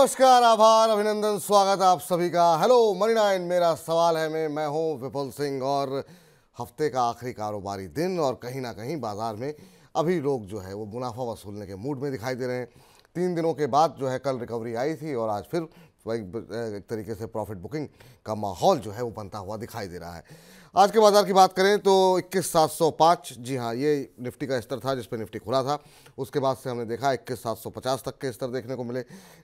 नमस्कार, आभार, अभिनंदन, स्वागत आप सभी का। हेलो मनी नाइन, मेरा सवाल है मैं हूं विपुल सिंह और हफ्ते का आखिरी कारोबारी दिन और कहीं ना कहीं बाजार में अभी लोग जो है वो मुनाफा वसूलने के मूड में दिखाई दे रहे हैं। 3 दिनों के बाद जो है कल रिकवरी आई थी और आज फिर वही एक तरीके से प्रॉफिट बुकिंग का माहौल जो है वो बनता हुआ दिखाई दे रहा है। आज के बाजार की बात करें तो 21,705, जी हाँ, ये निफ्टी का स्तर था जिस पे निफ्टी खुला था। उसके बाद से हमने देखा 21,750 तक के स्तर देखने को मिले,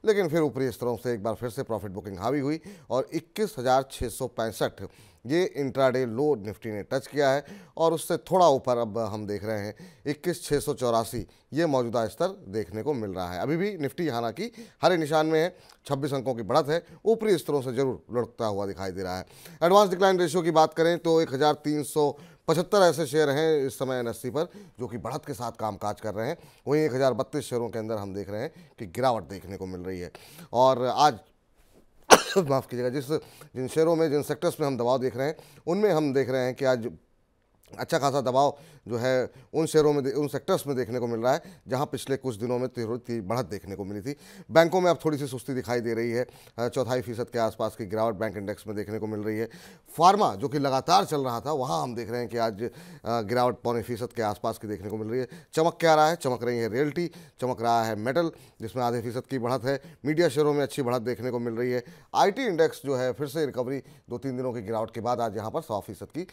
लेकिन फिर ऊपरी स्तरों से एक बार फिर से प्रॉफिट बुकिंग हावी हुई और 21,665 ये इंट्राडे लो निफ्टी ने टच किया है और उससे थोड़ा ऊपर अब हम देख रहे हैं 21,684 ये मौजूदा स्तर देखने को मिल रहा है। अभी भी निफ्टी हालांकि हरे निशान में है, 26 अंकों की बढ़त है, ऊपरी स्तरों से जरूर लुढ़कता हुआ दिखाई दे रहा है। एडवांस डिक्लाइन रेशियो की बात करें तो 1,375 ऐसे शेयर हैं इस समय एनएससी पर जो कि बढ़त के साथ कामकाज कर रहे हैं। वहीं 1,032 शेयरों के अंदर हम देख रहे हैं कि गिरावट देखने को मिल रही है। और आज माफ़ कीजिएगा, जिन शेयरों में, जिन सेक्टर्स में हम दबाव देख रहे हैं उनमें हम देख रहे हैं कि आज अच्छा खासा दबाव जो है उन शेयरों में, उन सेक्टर्स में देखने को मिल रहा है जहां पिछले कुछ दिनों में थोड़ी बढ़त देखने को मिली थी। बैंकों में अब थोड़ी सी सुस्ती दिखाई दे रही है, 0.25% के आसपास की गिरावट बैंक इंडेक्स में देखने को मिल रही है। फार्मा जो कि लगातार चल रहा था वहां हम देख रहे हैं कि आज गिरावट 0.25% के आसपास की देखने को मिल रही है। चमक क्या रहा है? चमक रही है रियल्टी, चमक रहा है मेटल जिसमें ½ की बढ़त है। मीडिया शेयरों में अच्छी बढ़त देखने को मिल रही है। IT इंडेक्स जो है फिर से रिकवरी 2-3 दिनों की गिरावट के बाद आज यहाँ पर 100% की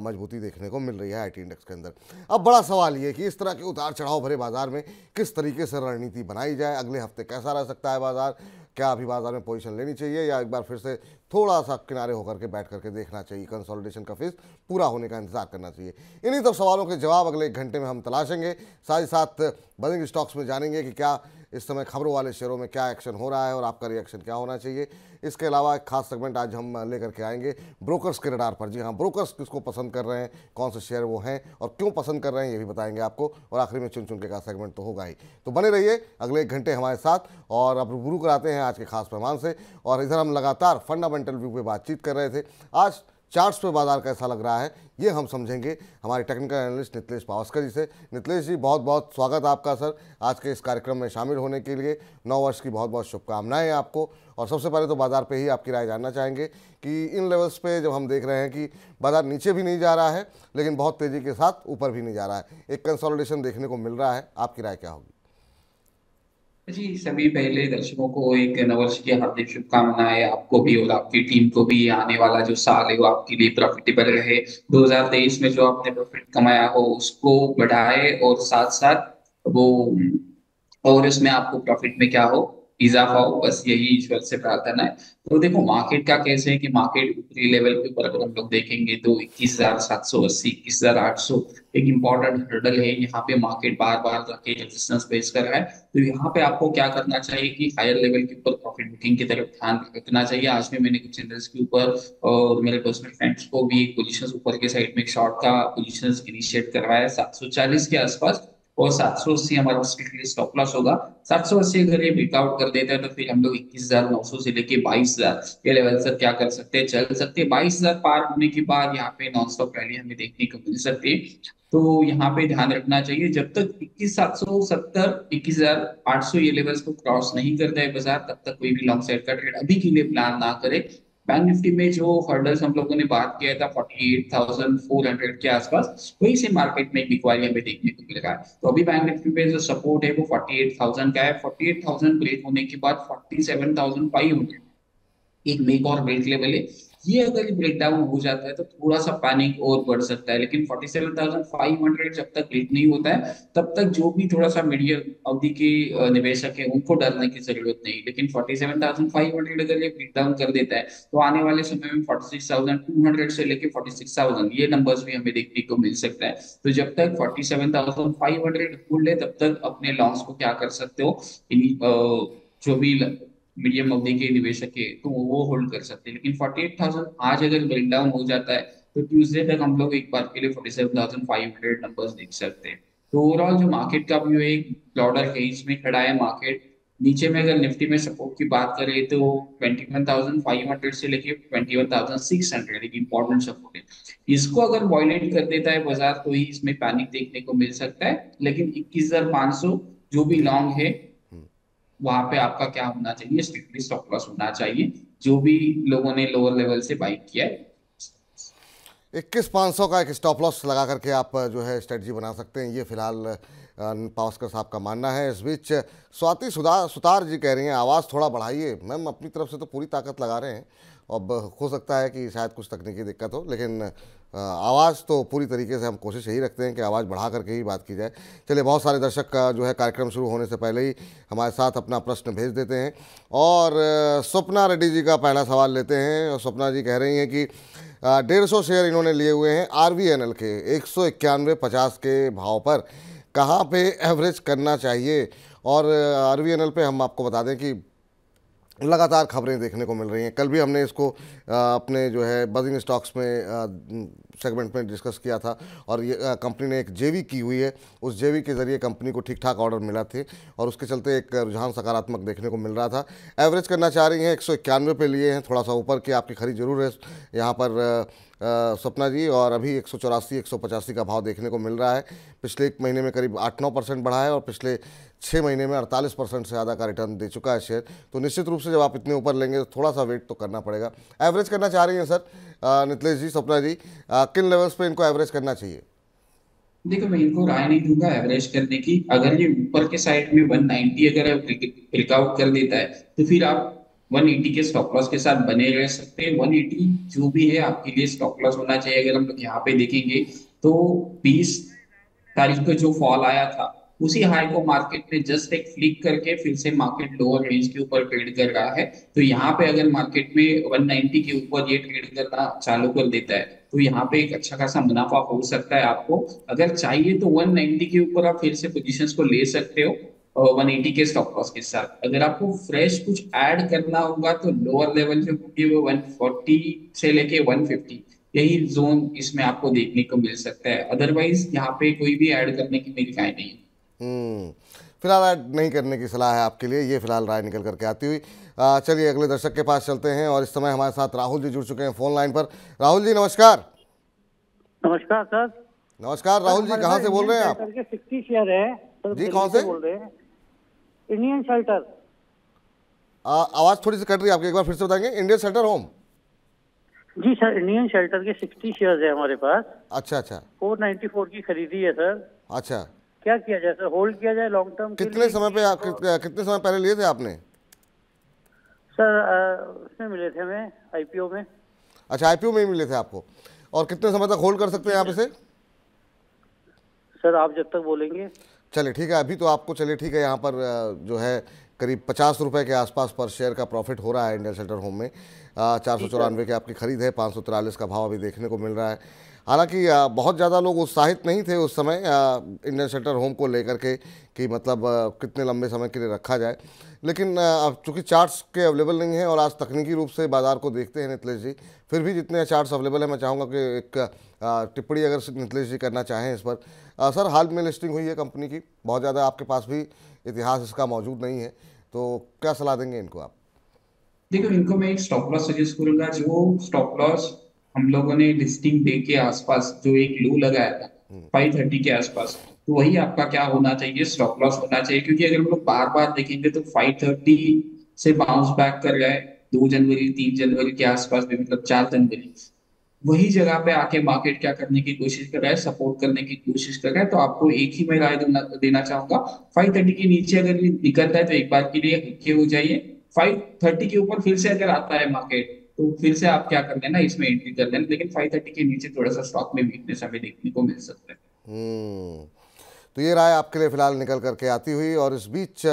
मजबूती देखने को मिल रही है IT इंडेक्स के अंदर। अब बड़ा सवाल ये कि इस तरह के उतार चढ़ाव भरे बाजार में किस तरीके से रणनीति बनाई जाए, अगले हफ्ते कैसा रह सकता है बाजार, क्या अभी बाजार में पोजीशन लेनी चाहिए या एक बार फिर से थोड़ा सा किनारे होकर के बैठ करके देखना चाहिए, कंसोलिडेशन का फेज पूरा होने का इंतजार करना चाहिए। इन्हीं सब सवालों के जवाब अगले 1 घंटे में हम तलाशेंगे। साथ ही साथ बजिंग स्टॉक्स में जानेंगे कि क्या इस समय खबरों वाले शेयरों में क्या एक्शन हो रहा है और आपका रिएक्शन क्या होना चाहिए। इसके अलावा एक खास सेगमेंट आज हम लेकर के आएंगे ब्रोकर्स के रडार पर। जी हाँ, ब्रोकर्स किसको पसंद कर रहे हैं, कौन से शेयर वो हैं और क्यों पसंद कर रहे हैं ये भी बताएंगे आपको। और आखिरी में चुन चुन के का सेगमेंट तो होगा ही। तो बने रहिए अगले 1 घंटे हमारे साथ और अब रूबरू कराते हैं आज के खास मेहमान से। और इधर हम लगातार फंडामेंटल व्यू पे बातचीत कर रहे थे। आज चार्ट्स पे बाजार कैसा लग रहा है ये हम समझेंगे हमारे टेक्निकल एनालिस्ट नितलेश पावस्कर जी से। नितलेश जी, बहुत बहुत स्वागत आपका सर आज के इस कार्यक्रम में शामिल होने के लिए। 9 वर्ष की बहुत बहुत शुभकामनाएं आपको। और सबसे पहले तो बाजार पे ही आपकी राय जानना चाहेंगे कि इन लेवल्स पे जब हम देख रहे हैं कि बाजार नीचे भी नहीं जा रहा है लेकिन बहुत तेज़ी के साथ ऊपर भी नहीं जा रहा है, एक कंसोलिडेशन देखने को मिल रहा है, आपकी राय क्या होगी? जी, सभी पहले दर्शकों को एक नववर्ष की हार्दिक शुभकामनाएं, आपको भी और आपकी टीम को भी। आने वाला जो साल है वो आपके लिए प्रॉफिटेबल रहे। 2023 में जो आपने प्रॉफिट कमाया हो उसको बढ़ाए और साथ साथ वो, और इसमें आपको प्रॉफिट में क्या हो, इजाफा हो, बस यही ईश्वर से प्रार्थना है। तो देखो मार्केट का कैसे है कि मार्केट ऊपरी लेवल के ऊपर अगर हम लोग देखेंगे तो 21,780, 21,800 एक इंपॉर्टेंट हर्डल है। यहाँ पे मार्केट बार बार जाके रेजिस्टेंस फेस कर रहा है। तो यहाँ पे आपको क्या करना चाहिए कि हायर लेवल के ऊपर प्रॉफिट बुकिंग की तरफ ध्यान रखना चाहिए। आज में मैंने कुछ चैनल्स के ऊपर और मेरे पर्सनल फ्रेंड्स को भी पोजीशंस ऊपर के साइड में एक शॉर्ट का पोजीशंस इनिशिएट करवाया है 740 के आसपास। और 780 हमारा उसके लिए स्टॉप लॉस होगा। 780 अगर ये ब्रेकआउट कर देता है तो फिर हम लोग 21,900 से लेके 22,000 ये लेवल तक क्या कर सकते हैं, चल सकते हैं। 22,000 पार होने के बाद यहाँ पे नॉन स्टॉप रैली हमें देखने को मिल सकती है। तो यहाँ पे ध्यान रखना चाहिए जब तक 21,770, 21,800 ये लेवल्स को क्रॉस नहीं करता है बाजार, तब तक कोई भी लॉन्ग साइड का ट्रेड अभी के लिए प्लान ना करे। बैंक निफ्टी में जो हर्डल्स हम लोगों ने बात किया था 48,400 के आसपास, वही से मार्केट में एक बिकवाली हमें देखने को मिल रहा है। तो अभी बैंक निफ्टी पे जो सपोर्ट है वो 48,000 का है। 48,000 ब्रेक होने के बाद 47,500 एक मेक और ब्रेक लेवल है। ये अगर ब्रेक डाउन हो जाता है तो थोड़ा सा पैनिक और बढ़ सकता है, लेकिन 47,500 जब तक ब्रेक नहीं होता है तब तक जो भी थोड़ा सा मीडियम अवधि के निवेशक है उनको डरने की जरूरत नहीं। लेकिन 47,500 अगर ये ब्रेक डाउन कर देता है तो आने वाले समय में 46,200 से लेके 46,000 ये नंबर्स भी हमें देखने को मिल सकता है। तो जब तक 47,500 होल्ड है तब तक अपने लॉन्ग्स को क्या कर सकते हो, जो भी मीडियम अवधि के निवेशक है तो वो होल्ड कर सकते हैं। लेकिन 48,000 आज अगर ब्रेक डाउन हो जाता है तो ट्यूसडे तक हम लोग एक बार के लिए 47,500 नंबर्स देख सकते हैं। तो ओवरऑल जो मार्केट का व्यू है एक ब्रॉडर रेंज में खड़ा है मार्केट। नीचे में अगर निफ्टी में सपोर्ट की बात करें तो 21,500 से लेके 21,600 एक इंपॉर्टेंट सपोर्ट है। इसको अगर वॉयलेट कर देता है बाजार तो ही इसमें पैनिक देखने को मिल सकता है। लेकिन 21,500 जो भी लॉन्ग है वहां पे आपका क्या होना चाहिए, स्ट्रिक्टली स्टॉप लॉस होना चाहिए, जो भी लोगों ने लोअर लेवल से बाई किया है। 21,500 का एक स्टॉप लॉस लगा करके आप जो है स्ट्रेटजी बना सकते हैं, ये फिलहाल पावस्कर साहब का मानना है। इस बीच स्वाति सुतार जी कह रही हैं आवाज़ थोड़ा बढ़ाइए। मैम अपनी तरफ से तो पूरी ताकत लगा रहे हैं, अब हो सकता है कि शायद कुछ तकनीकी दिक्कत हो, लेकिन आवाज़ तो पूरी तरीके से हम कोशिश यही रखते हैं कि आवाज़ बढ़ा करके ही बात की जाए। चलिए, बहुत सारे दर्शक का जो है कार्यक्रम शुरू होने से पहले ही हमारे साथ अपना प्रश्न भेज देते हैं, और स्वप्ना रेड्डी जी का पहला सवाल लेते हैं। और स्वप्ना जी कह रही हैं कि 150 शेयर इन्होंने लिए हुए हैं RVNL के 191.50 के भाव पर, कहाँ पे एवरेज करना चाहिए? और RVNL पे हम आपको बता दें कि लगातार खबरें देखने को मिल रही हैं। कल भी हमने इसको अपने जो है बजिंग स्टॉक्स में सेगमेंट में डिस्कस किया था, और ये कंपनी ने एक जेवी की हुई है, उस जेवी के ज़रिए कंपनी को ठीक ठाक ऑर्डर मिला थे, और उसके चलते एक रुझान सकारात्मक देखने को मिल रहा था। एवरेज करना चाह रही हैं, 191 पे लिए हैं, थोड़ा सा ऊपर की आपकी खरीद जरूर है यहाँ पर स्वप्ना जी, और अभी 184 185 का भाव देखने को मिल रहा है। पिछले एक महीने में करीब 8-9% बढ़ा है, और पिछले 6 महीने में 48% से ज़्यादा का रिटर्न दे चुका है शेयर। तो निश्चित रूप से जब आप इतने ऊपर लेंगे तो थोड़ा सा वेट तो करना पड़ेगा। एवरेज करना चाह रही हैं सर नितलेश जी, स्वप्ना जी, किन लेवल्स पे इनको एवरेज करना चाहिए? देखो, मैं इनको राय नहीं दूंगा एवरेज करने की। अगर ये ऊपर के साइड में 190 अगर ब्रेकआउट कर देता है, तो फिर आप 180 के स्टॉप लॉस के साथ बने रह सकते हैं। 180 जो भी है आपके लिए स्टॉप लॉस होना चाहिए। अगर हम लोग यहाँ पे देखेंगे तो 20 तारीख को जो फॉल आया था, उसी हाई को मार्केट ने जस्ट एक फ्लिक करके फिर से मार्केट लोअर रेंज के ऊपर ट्रेड कर रहा है। तो यहाँ पे अगर मार्केट में 190 के ऊपर ये ट्रेड करना चालू कर देता है, तो यहाँ पे एक अच्छा खासा मुनाफा हो सकता है आपको। अगर चाहिए तो 190 के ऊपर आप फिर से पोजीशंस को ले सकते हो, और 180 के स्टॉप लॉस के साथ। अगर आपको फ्रेश कुछ ऐड करना होगा तो लोअर लेवल जो होगी वो 140 से लेके 150, यही जोन इसमें आपको देखने को मिल सकता है। अदरवाइज यहाँ पे कोई भी ऐड करने की मेरी राय नहीं है। हम्म, फिलहाल ऐड नहीं करने की सलाह है आपके लिए, ये फिलहाल राय निकल करके आती हुई। चलिए अगले दर्शक के पास चलते हैं, और इस समय हमारे साथ राहुल जी जुड़ चुके हैं फोन लाइन पर। राहुल जी नमस्कार। नमस्कार सर। नमस्कार राहुल जी, कहाँ से बोल रहे हैं आप? के 60 शेयर है सर। जी, दिल्ली कौन से? बोल रहे हैं, इंडियन शेल्टर। आवाज़ थोड़ी सी कट रही है आपकी, एक बार फिर से बताएंगे? Indian shelter home? जी सर, इंडियन शेल्टर के 60 शेयर है हमारे पास। अच्छा अच्छा 494 की खरीदी है सर। अच्छा। क्या किया जाए सर, होल्ड किया जाए लॉन्ग टर्म के कितने लिए? समय पे कितने समय पहले लिए थे आपने? सर उसमें मिले थे हमें आईपीओ में। अच्छा, आईपीओ में ही मिले थे आपको, और कितने समय तक होल्ड कर सकते हैं आप इसे? सर आप जब तक बोलेंगे। चलिए ठीक है, अभी तो आपको, चलिए ठीक है, यहाँ पर जो है करीब 50 रुपये के आसपास पर शेयर का प्रॉफिट हो रहा है इंडियन शेल्टर होम में। 494 की आपकी खरीद है, 543 का भाव अभी देखने को मिल रहा है। हालांकि बहुत ज़्यादा लोग उत्साहित नहीं थे उस समय इंडियन शेल्टर होम को लेकर के कि मतलब कितने लंबे समय के लिए रखा जाए, लेकिन अब चूँकि चार्ट्स के अवेलेबल नहीं हैं और आज तकनीकी रूप से बाज़ार को देखते हैं नितलेश जी, फिर भी जितने चार्ट्स अवेलेबल हैं मैं चाहूँगा कि एक टिप्पणी अगर नितलेश जी करना चाहें इस पर। सर, हाल में लिस्टिंग हुई है कंपनी की, बहुत ज़्यादा आपके पास भी इतिहास इसका मौजूद नहीं है, तो क्या सलाह देंगे इनको आप? देखो, इनको मैं एक स्टॉप लॉस सजेस्ट करूंगा। जो स्टॉप लॉस हम लोगों ने लिस्टिंग डे के आसपास जो एक लो लगाया था 530 के आसपास, तो वही आपका क्या होना चाहिए, स्टॉप लॉस होना चाहिए। क्योंकि अगर हम लोग बार बार देखेंगे तो 530 से बाउंस बैक कर गए 2 जनवरी 3 जनवरी के आसपास में, मतलब 4 जनवरी। वही जगह पे आके मार्केट क्या करने की कोशिश कर रहा है, सपोर्ट करने की कोशिश कर रहा है। तो आपको एक ही मैं राय देना चाहूंगा, 530 के नीचे अगर ये निकलता है तो एक बार के लिए हल्के हो जाइए। 530 के ऊपर फिर से अगर आता है मार्केट, तो फिर से आप क्या कर लेना, इसमें एंट्री कर लेना। लेकिन 530 के नीचे थोड़ा सा स्टॉक में वीकनेस हमें देखने को मिल सकता है। हम्म, तो ये राय आपके लिए फिलहाल निकल करके आती हुई। और इस बीच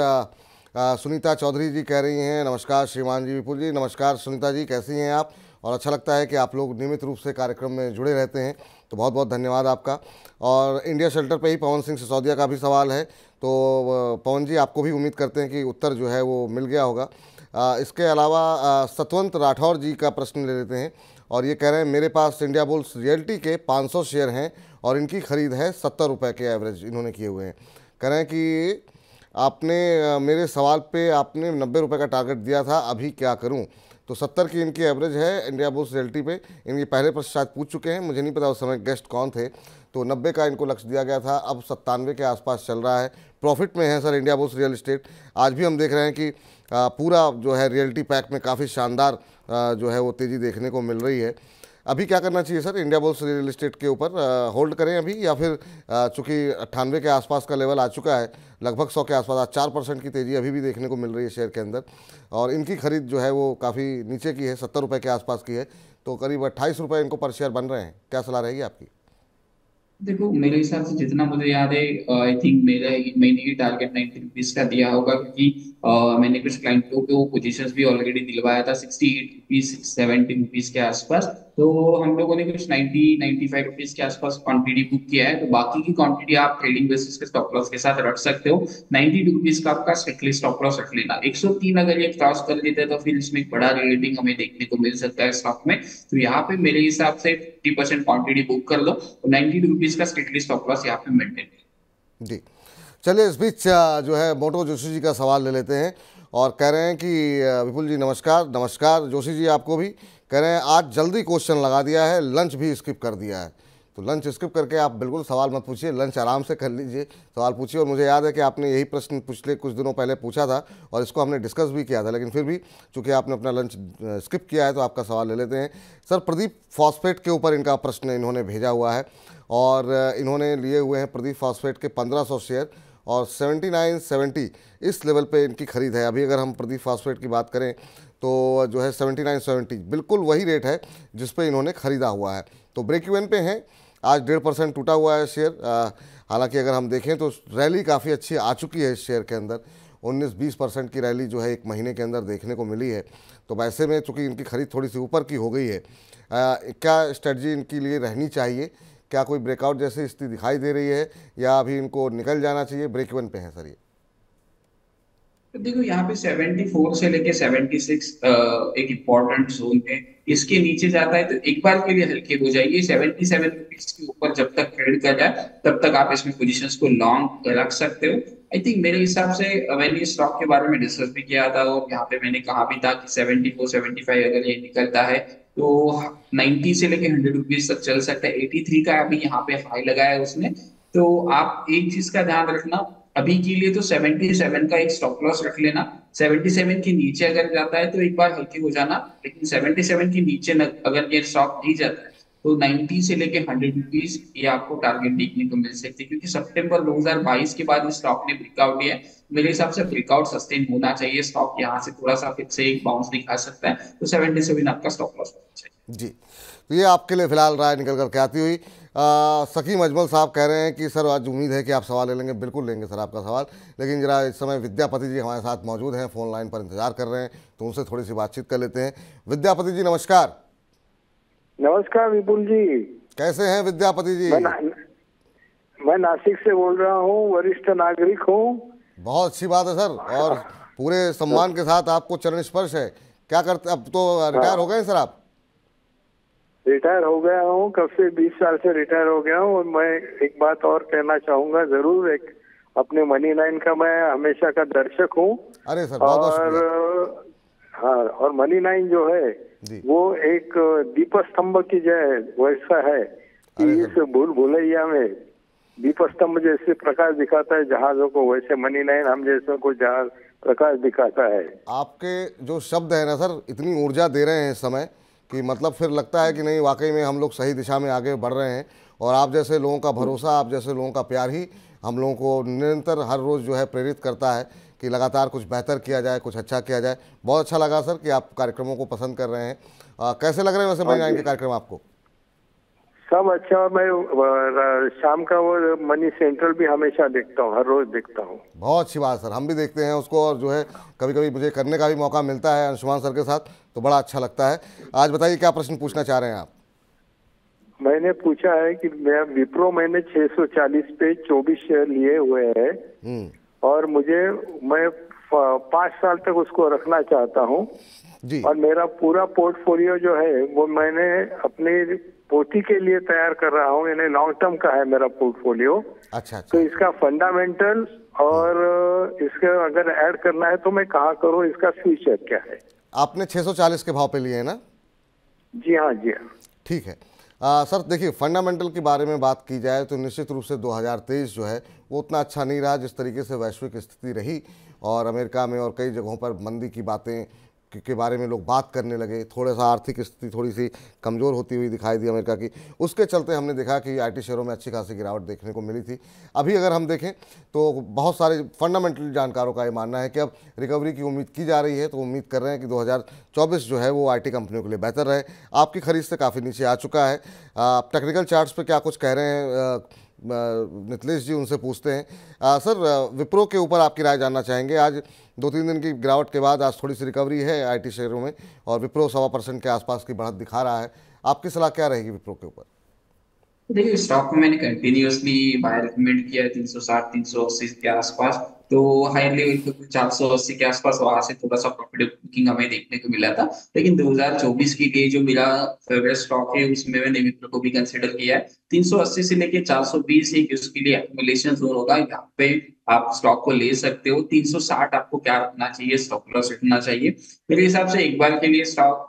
सुनीता चौधरी जी कह रही हैं नमस्कार श्रीमान जी, विपुल जी नमस्कार। सुनीता जी, कैसी हैं आप? और अच्छा लगता है कि आप लोग नियमित रूप से कार्यक्रम में जुड़े रहते हैं, तो बहुत बहुत धन्यवाद आपका। और इंडिया शेल्टर पे ही पवन सिंह सिसोदिया का भी सवाल है, तो पवन जी आपको भी उम्मीद करते हैं कि उत्तर जो है वो मिल गया होगा। इसके अलावा सतवंत राठौर जी का प्रश्न ले लेते हैं, और ये कह रहे हैं मेरे पास इंडिया बुल्स रियल्टी के 500 शेयर हैं और इनकी खरीद है 70 रुपये के एवरेज इन्होंने किए हुए हैं। कह रहे हैं कि आपने मेरे सवाल पे आपने 90 रुपये का टारगेट दिया था, अभी क्या करूं? तो 70 की इनकी एवरेज है इंडिया बुल्स रियल्टी पे। इनकी पहले प्रश्न शायद पूछ चुके हैं, मुझे नहीं पता उस समय गेस्ट कौन थे। तो 90 का इनको लक्ष्य दिया गया था, अब 97 के आसपास चल रहा है। प्रॉफिट में है sir India bulls real estate. आज भी हम देख रहे हैं कि पूरा जो है रियल्टी पैक में काफ़ी शानदार जो है वो तेज़ी देखने को मिल रही है। अभी क्या करना चाहिए sir India bulls real estate के ऊपर? होल्ड करें अभी, या फिर चूंकि 98 के आसपास का लेवल आ चुका है, लगभग 100 के आसपास, आज 4% की तेज़ी अभी भी देखने को मिल रही है शेयर के अंदर, और इनकी खरीद जो है वो काफ़ी नीचे की है, 70 रुपये के आसपास की है, तो करीब 28 रुपये इनको पर शेयर बन रहे हैं। क्या सलाह रहेगी आपकी? देखो, मेरे हिसाब से जितना मुझे याद है, आई थिंक मैंने ही टारगेट 90 रुपीज का दिया होगा, क्योंकि मैंने कुछ क्लाइंटों को पोजीशंस भी ऑलरेडी दिलवाया था 68 रुपीज 70 रुपीज के आसपास। तो हम लोगों ने कुछ 95 रुपीज के आसपास क्वांटिटी बुक किया है। तो बाकी की क्वांटिटी आप ट्रेडिंग बेसिस के स्टॉप लॉस के साथ रख सकते हो। 90 रुपीज का आपका स्ट्रिक्टली स्टॉप लॉस रख लेना। 103 अगर ये क्रॉस कर लेते हैं तो फिर इसमें एक बड़ा रेटिंग हमें देखने को मिल सकता है स्टॉक में। तो यहाँ पे मेरे हिसाब से 50% क्वांटिटी बुक कर लो और 90 रुपीज का स्ट्रिक्टली स्टॉप लॉस यहाँ पे मेंटेन। जी, चलिए इस बीच जो है मोटो जोशी जी का सवाल ले लेते हैं, और कह रहे हैं कि विपुल जी नमस्कार। नमस्कार जोशी जी, आपको भी। कह रहे हैं आज जल्दी क्वेश्चन लगा दिया है, लंच भी स्किप कर दिया है। तो लंच स्किप करके आप बिल्कुल सवाल मत पूछिए, लंच आराम से कर लीजिए, सवाल पूछिए। और मुझे याद है कि आपने यही प्रश्न पिछले कुछ दिनों पहले पूछा था और इसको हमने डिस्कस भी किया था, लेकिन फिर भी चूंकि आपने अपना लंच स्किप किया है तो आपका सवाल ले लेते हैं। सर प्रदीप फॉस्फेट के ऊपर इनका प्रश्न इन्होंने भेजा हुआ है, और इन्होंने लिए हुए हैं प्रदीप फॉस्फेट के 1500 शेयर, और 79.70 इस लेवल पे इनकी खरीद है। अभी अगर हम प्रदीप फॉस्फेट की बात करें तो जो है 79.70 बिल्कुल वही रेट है जिस पे इन्होंने ख़रीदा हुआ है। तो ब्रेक इवन पे हैं। आज 1.5% टूटा हुआ है शेयर। हालांकि अगर हम देखें तो रैली काफ़ी अच्छी आ चुकी है इस शेयर के अंदर, 19-20% की रैली जो है एक महीने के अंदर देखने को मिली है। तो वैसे में चूँकि इनकी खरीद थोड़ी सी ऊपर की हो गई है, क्या स्ट्रेटजी इनके लिए रहनी चाहिए? क्या कोई ब्रेकआउट जैसी स्थिति दिखाई दे रही है, या अभी इनको निकल जाना चाहिए? ब्रेक इवन पे है सर ये। तो देखो, यहाँ पे 74 से लेके 76 एक इम्पोर्टेंट जोन है। इसके नीचे जाता है तो एक बार के लिए हल्के हो जाइए। 77 रुपीज के ऊपर जब तक ट्रेड कर जाए तब तक आप इसमें पोजीशंस को लॉन्ग रख सकते हो। आई थिंक मेरे हिसाब से मैंने इस स्टॉक के बारे में डिस्कस भी किया था, और यहाँ पे मैंने कहा भी था कि 74-75 अगर ये निकलता है तो 90 से लेके 100 रुपीज तक चल सकता है। 83 का अभी यहाँ पे हाई लगाया है उसने। तो आप एक चीज का ध्यान रखना, अभी के लिए तो 77 का एक स्टॉप लॉस रख लेना। 77 के नीचे अगर जाता है तो एक बार हल्के हो जाना, लेकिन 77 के नीचे अगर ये स्टॉक नहीं जाता है तो 90 से लेके 100 रुपीज ये आपको टारगेट देखने को मिल सकती है, क्योंकि सितंबर 2022 के बाद इस स्टॉक ने ब्रेकआउट दिया है। मेरे हिसाब से ब्रेकआउट सस्टेन होना चाहिए, स्टॉक यहाँ से थोड़ा सा फिर से एक बाउंस दिखा सकता है। तो 77 आपका स्टॉप लॉस होना चाहिए। जी, तो ये आपके लिए फिलहाल राय निकल कर के आती हुई। सकीम अजमल साहब कह रहे हैं कि सर आज उम्मीद है कि आप सवाल ले लेंगे। बिल्कुल लेंगे सर आपका सवाल, लेकिन जरा इस समय विद्यापति जी हमारे साथ मौजूद हैं, फ़ोन लाइन पर इंतजार कर रहे हैं, तो उनसे थोड़ी सी बातचीत कर लेते हैं। विद्यापति जी नमस्कार। नमस्कार विपुल जी। कैसे हैं विद्यापति जी? मैं नासिक से बोल रहा हूँ, वरिष्ठ नागरिक हूँ। बहुत अच्छी बात है सर, और पूरे सम्मान के साथ आपको चरण स्पर्श है। क्या करते, अब तो रिटायर हो गए सर आप? रिटायर हो गया हूँ, कब से 20 साल से रिटायर हो गया हूँ। और मैं एक बात और कहना चाहूंगा जरूर, एक अपने मनी लाइन का मैं हमेशा का दर्शक हूँ। अरे सर बहुत बहुत और हाँ, और मनी लाइन जो है वो एक दीपस्तंभ की जो है वैसा है कि इस भूल भुलैया में दीपस्तंभ जैसे प्रकाश दिखाता है जहाजों को, वैसे मनी लाइन हम जैसे को जहाज प्रकाश दिखाता है। आपके जो शब्द है ना सर, इतनी ऊर्जा दे रहे हैं इस समय कि मतलब फिर लगता है कि नहीं, वाकई में हम लोग सही दिशा में आगे बढ़ रहे हैं। और आप जैसे लोगों का भरोसा, आप जैसे लोगों का प्यार ही हम लोगों को निरंतर हर रोज़ जो है प्रेरित करता है कि लगातार कुछ बेहतर किया जाए, कुछ अच्छा किया जाए। बहुत अच्छा लगा सर कि आप कार्यक्रमों को पसंद कर रहे हैं। कैसे लग रहे हैं वैसे मनी लाइन के कार्यक्रम आपको? सब अच्छा। और मैं शाम का वो मनी सेंट्रल भी हमेशा देखता हूँ, हर रोज देखता हूँ। बहुत अच्छी बात सर, हम भी देखते हैं उसको, और जो है कभी कभी मुझे करने का भी मौका मिलता है अंशुमान सर के साथ, तो बड़ा अच्छा लगता है। आज बताइए क्या प्रश्न पूछना चाह रहे हैं आप? मैंने पूछा है कि मैं विप्रो मैंने 640 पे 24 शेयर लिए हुए हैं, और मैं 5 साल तक उसको रखना चाहता हूँ जी। और मेरा पूरा पोर्टफोलियो जो है वो मैंने अपनी पोती के लिए तैयार कर रहा हूँ, यानी लॉन्ग टर्म का है मेरा पोर्टफोलियो। अच्छा। तो इसका फंडामेंटल और इसका अगर ऐड करना है तो मैं कहाँ करूँ, इसका फ्यूचर क्या है? आपने 640 के भाव पे लिए हैं ना? जी हाँ, जी हाँ। ठीक है। सर देखिए, फंडामेंटल के बारे में बात की जाए तो निश्चित रूप से 2023 जो है वो उतना अच्छा नहीं रहा जिस तरीके से वैश्विक स्थिति रही, और अमेरिका में और कई जगहों पर मंदी की बातें के बारे में लोग बात करने लगे। थोड़ा सा आर्थिक स्थिति थोड़ी सी कमज़ोर होती हुई दिखाई दी अमेरिका की। उसके चलते हमने देखा कि आईटी शेयरों में अच्छी खासी गिरावट देखने को मिली थी। अभी अगर हम देखें तो बहुत सारे फंडामेंटल जानकारों का ये मानना है कि अब रिकवरी की उम्मीद की जा रही है, तो उम्मीद कर रहे हैं कि 2024 जो है वो आईटी कंपनियों के लिए बेहतर रहे। आपकी खरीद से काफ़ी नीचे आ चुका है। टेक्निकल चार्ट्स पे क्या कुछ कह रहे हैं नितलेश जी, उनसे पूछते हैं। सर, विप्रो के ऊपर आपकी राय जानना चाहेंगे। आज 2-3 दिन की गिरावट के बाद आज थोड़ी सी रिकवरी है आईटी शेयरों में और विप्रो 1.25% के आसपास की बढ़त दिखा रहा है। आपकी सलाह क्या रहेगी विप्रो के ऊपर? देखिए, स्टॉक में मैंने कंटिन्यूअसली बाय रिकमेंड किया है 360 380 के आसपास। तो हाई लेवल पे 480 के आसपास वहां से थोड़ा सा प्रॉफिट बुकिंग हमें देखने को मिला था। लेकिन 2024 के लिए जो मेरा फेवरेट स्टॉक है उसमें मैंने विप्रो को भी कंसिडर किया है। 380 से लेके 420 एक उसके लिए एक्युमुलेशन जोन होगा, यहाँ पे आप स्टॉक को ले सकते हो। 360 आपको क्या रखना चाहिए, स्टॉप लॉस रखना चाहिए मेरे हिसाब से। एक बार के लिए स्टॉक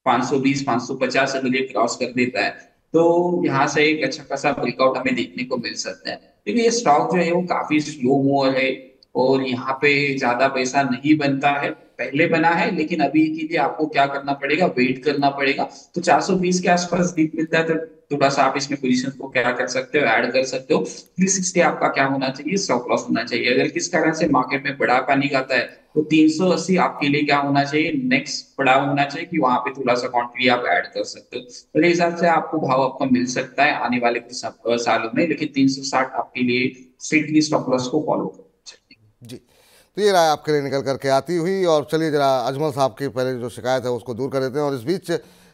520 550 अगर ये क्रॉस कर देता है तो यहाँ से एक अच्छा खासा ब्रेकआउट हमें देखने को मिल सकता है। क्योंकि ये स्टॉक जो है वो काफी स्लो मूवर है और यहाँ पे ज्यादा पैसा नहीं बनता है। पहले बना है लेकिन अभी के लिए आपको क्या करना पड़ेगा, वेट करना पड़ेगा। तो 420 के आसपास दीप मिलता है तो थोड़ा सा आप इसमें पोजीशन को क्या कर सकते हो, ऐड कर सकते हो। 360 आपका क्या होना चाहिए, स्टॉप लॉस होना चाहिए। अगर किस कारण से मार्केट में बड़ा पैनिक आता है तो 380 आपके लिए क्या होना चाहिए, नेक्स्ट पड़ाव होना चाहिए कि वहां पे थोड़ा सा क्वांटिटी आप ऐड कर सकते हो। मेरे हिसाब से आपको भाव आपका मिल सकता है आने वाले कुछ सालों में, लेकिन 360 आपके लिए स्ट्रिक्टली स्टॉप लॉस को फॉलो करना चाहिए। जी, तो ये राय आपके लिए निकल करके आती हुई। और चलिए जरा अजमल साहब की पहले जो शिकायत है उसको दूर कर देते हैं। और इस बीच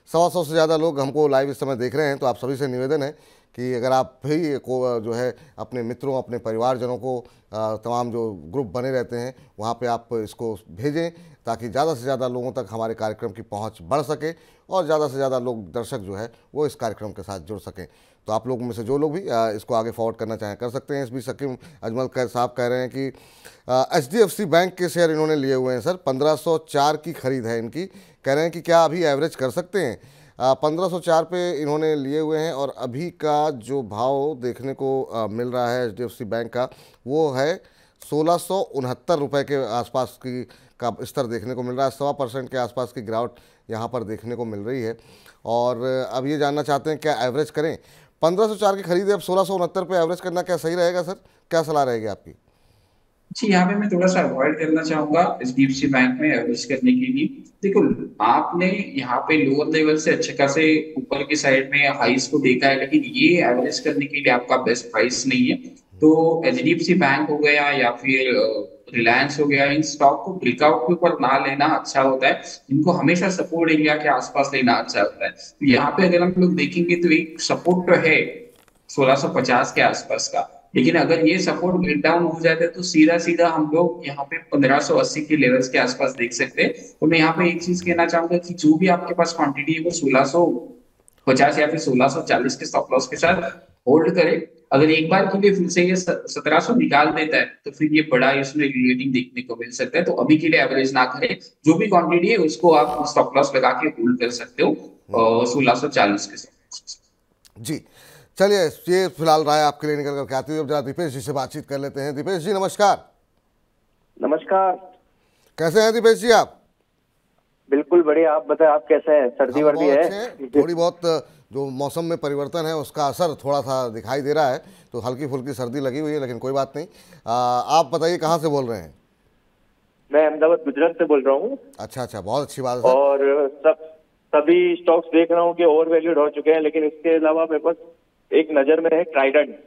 100 से ज़्यादा लोग हमको लाइव इस समय देख रहे हैं, तो आप सभी से निवेदन है कि अगर आप भी को जो है अपने मित्रों, अपने परिवारजनों को, तमाम जो ग्रुप बने रहते हैं वहाँ पे आप इसको भेजें ताकि ज़्यादा से ज़्यादा लोगों तक हमारे कार्यक्रम की पहुँच बढ़ सके और ज़्यादा से ज़्यादा लोग, दर्शक जो है वो इस कार्यक्रम के साथ जुड़ सकें। तो आप लोगों में से जो लोग भी इसको आगे फॉरवर्ड करना चाहें कर सकते हैं। इस बीच शकीम अजमल साहब कह रहे हैं कि HDFC बैंक के शेयर इन्होंने लिए हुए हैं सर, 1504 की खरीद है इनकी। कह रहे हैं कि क्या अभी एवरेज कर सकते हैं? 1504 पे इन्होंने लिए हुए हैं और अभी का जो भाव देखने को मिल रहा है HDFC बैंक का वो है 1669 रुपये के आसपास की का स्तर देखने को मिल रहा है। 1.25% के आसपास की गिरावट यहाँ पर देखने को मिल रही है। और अब ये जानना चाहते हैं क्या एवरेज करें? 1504 की खरीद है, अब 1669 पे एवरेज करना क्या सही रहेगा सर? क्या सलाह रहेगी आपकी? जी, यहाँ पे मैं थोड़ा सा अवॉइड करना चाहूंगा HDFC बैंक में एवरेज करने के लिए। देखो, आपने यहाँ पे लोअर लेवल से अच्छे खासे ऊपर की साइड में हाइस को देखा है, लेकिन ये एवरेज करने के लिए आपका बेस्ट प्राइस नहीं है। तो HDFC बैंक हो गया या फिर रिलायंस हो गया, इन स्टॉक को ब्रेकआउट के ऊपर ना लेना अच्छा होता है। इनको हमेशा सपोर्ट एरिया के आसपास लेना अच्छा होता है। तो यहाँ पे अगर हम लोग देखेंगे तो एक सपोर्ट तो है 1650 के आसपास का, लेकिन अगर ये सपोर्ट ब्रेक डाउन हो जाता है तो सीधा सीधा हम लोग यहाँ पे 1580 के लेवल्स के आसपास देख सकते हैं। तो मैं यहाँ पे एक चीज कहना चाहूंगा कि जो भी आपके पास क्वांटिटी है वो 1650 या फिर 1640 के स्टॉप लॉस के साथ होल्ड करे। अगर एक बार के लिए फिर से ये 1700 निकाल देता है तो फिर ये बड़ा इसमें रेटिंग देखने को मिल सकता है। तो अभी के लिए एवरेज ना करें, जो भी क्वांटिटी है उसको आप स्टॉप लॉस लगा के होल्ड कर सकते हो 1640 के साथ। जी, चलिए ये फिलहाल राय आपके लिए निकल करके आती हुई। अब जरा दीपेश जी से बातचीत कर लेते हैं। दीपेश जी नमस्कार। नमस्कार। कैसे हैं दीपेश जी आप? बिल्कुल बढ़िया, आप बताएं आप कैसे हैं? सर्दी वर्दी है? थोड़ी बहुत जो मौसम में परिवर्तन है उसका असर थोड़ा सा दिखाई दे रहा है, तो हल्की फुल्की सर्दी लगी हुई है, लेकिन कोई बात नहीं। आप बताइए कहाँ से बोल रहे हैं? मैं अहमदाबाद गुजरात से बोल रहा हूँ। अच्छा, बहुत अच्छी बात है। और सभी स्टॉक्स देख रहा हूँ कि ओवर वैल्यूड हो चुके हैं, लेकिन इसके अलावा मेरे पास एक नजर में है ट्राइडेंट।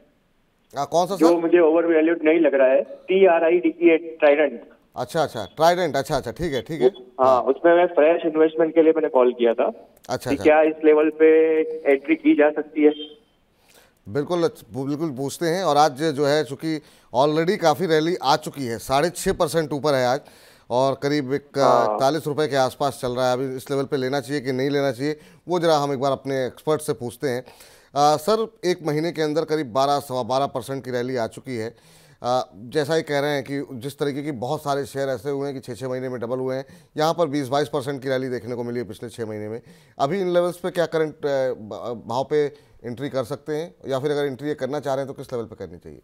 कौन सा जो मुझे ओवर वैल्यूड नहीं लग रहा है, TRIDE ट्राइडेंट। अच्छा, ट्राइडेंट, अच्छा, ठीक है। हाँ, उसमें मैं फ्रेश इन्वेस्टमेंट के लिए मैंने कॉल किया था। अच्छा। क्या इस लेवल पे एंट्री की जा सकती है? बिल्कुल पूछते हैं। और आज जो है चूंकि ऑलरेडी काफ़ी रैली आ चुकी है, 6.5% ऊपर है आज और करीब 41 रुपये के आसपास चल रहा है। अभी इस लेवल पे लेना चाहिए कि नहीं लेना चाहिए, वो जरा हम एक बार अपने एक्सपर्ट से पूछते हैं। सर, एक महीने के अंदर करीब 12-12.25% की रैली आ चुकी है। जैसा ही कह रहे हैं कि जिस तरीके की बहुत सारे शेयर ऐसे हुए हैं कि 6-6 महीने में डबल हुए हैं, यहाँ पर 20-22% की रैली देखने को मिली है पिछले 6 महीने में। अभी इन लेवल्स पे क्या करंट भाव पे एंट्री कर सकते हैं, या फिर अगर एंट्री करना चाह रहे हैं तो किस लेवल पे करनी चाहिए?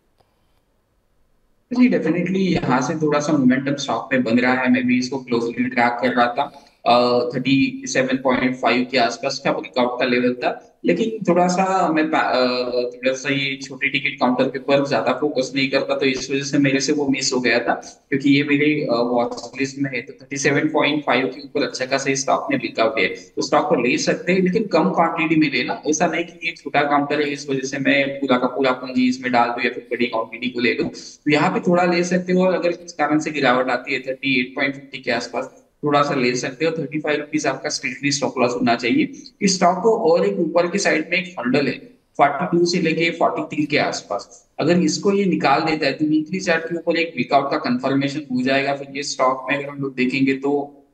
जी डेफिनेटली यहाँ से थोड़ा सा मोमेंटम स्टॉक में बन रहा है। मैं भी इसको क्लोजली ट्रैक कर रहा था। 37.5 के आसपास का ब्रेकआउट का लेवल था, लेकिन थोड़ा सा मैं थोड़ा सा ये छोटे टिकट काउंटर के ऊपर ज्यादा फोकस नहीं करता, तो इस वजह से मेरे से वो मिस हो गया था, क्योंकि ये मेरे वॉच लिस्ट में है। तो 37.5 के ऊपर अच्छा खासा स्टॉक ने ब्रेकआउट है, तो स्टॉक को ले सकते हैं, लेकिन कम क्वांटिटी में लेना। ऐसा नहीं कि ये छोटा काउंटर है इस वजह से मैं पूरा का पूरा पूंजी इसमें डाल दूं या फिर बड़ी क्वांटिटी को ले लूं। तो यहाँ पे थोड़ा ले सकते हो, और अगर इस कारण से गिरावट आती है 38.50 के आसपास, थोड़ा सा ले सकते हो। 35 रुपीज आपका स्ट्रिक्टली स्टॉप लॉस होना चाहिए इस स्टॉक को। और एक ऊपर की साइड में एक फंडल है 42 से लेके 43 के आसपास, अगर इसको ये निकाल देता है तो वीकली चार्ट के ऊपर एक ब्रेकआउट का कंफर्मेशन हो जाएगा। फिर ये स्टॉक में अगर हम लोग देखेंगे तो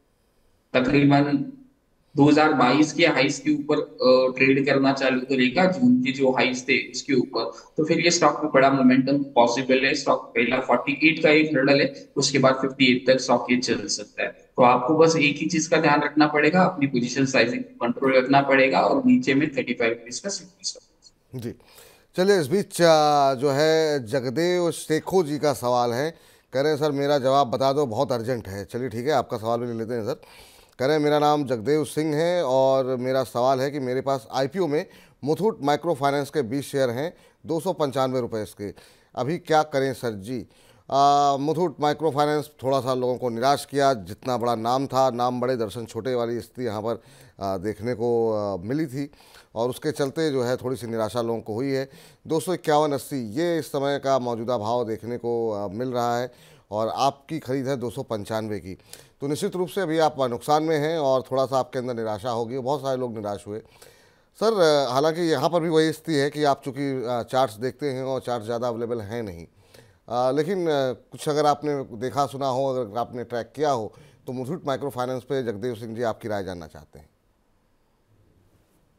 तकरीबन 2022 के हाइस के ऊपर ट्रेड करना चालू करेगा, जून के जो हाइस थे उसके ऊपर। तो फिर ये स्टॉक में बड़ा मोमेंटम पॉसिबल है। स्टॉक पहला 48 का एक हर्डल है, उसके बाद 58 तक स्टॉक ये चल सकता है। तो आपको बस एक ही चीज का ध्यान रखना पड़ेगा, अपनी पोजीशन साइजिंग कंट्रोल रखना पड़ेगा, और नीचे में 35 रुपीज का स्टॉप। जी चलिए, इस बीच जो है जगदेव शेखो जी का सवाल है। कह रहे हैं सर मेरा जवाब बता दो, बहुत अर्जेंट है। चलिए ठीक है, आपका सवाल भी ले लेते हैं सर। कह रहे हैं मेरा नाम जगदेव सिंह है और मेरा सवाल है कि मेरे पास आईपीओ में मुथूट माइक्रो फाइनेंस के 20 शेयर हैं 295 रुपये इसके, अभी क्या करें सर जी? मुथूट माइक्रो फाइनेंस थोड़ा सा लोगों को निराश किया, जितना बड़ा नाम था, नाम बड़े दर्शन छोटे वाली स्थिति यहाँ पर देखने को मिली थी, और उसके चलते जो है थोड़ी सी निराशा लोगों को हुई है। 251.80 ये इस समय का मौजूदा भाव देखने को मिल रहा है, और आपकी खरीद है 295 की। तो निश्चित रूप से अभी आप नुकसान में हैं और थोड़ा सा आपके अंदर निराशा होगी। बहुत सारे लोग निराश हुए सर। हालांकि यहाँ पर भी वही स्थिति है कि आप चूँकि चार्ट्स देखते हैं और चार्ट ज़्यादा अवेलेबल हैं नहीं, लेकिन कुछ अगर आपने देखा सुना हो, अगर आपने ट्रैक किया हो, तो मुथूट माइक्रो फाइनेंस पे जगदेव सिंह जी आपकी राय जानना चाहते हैं।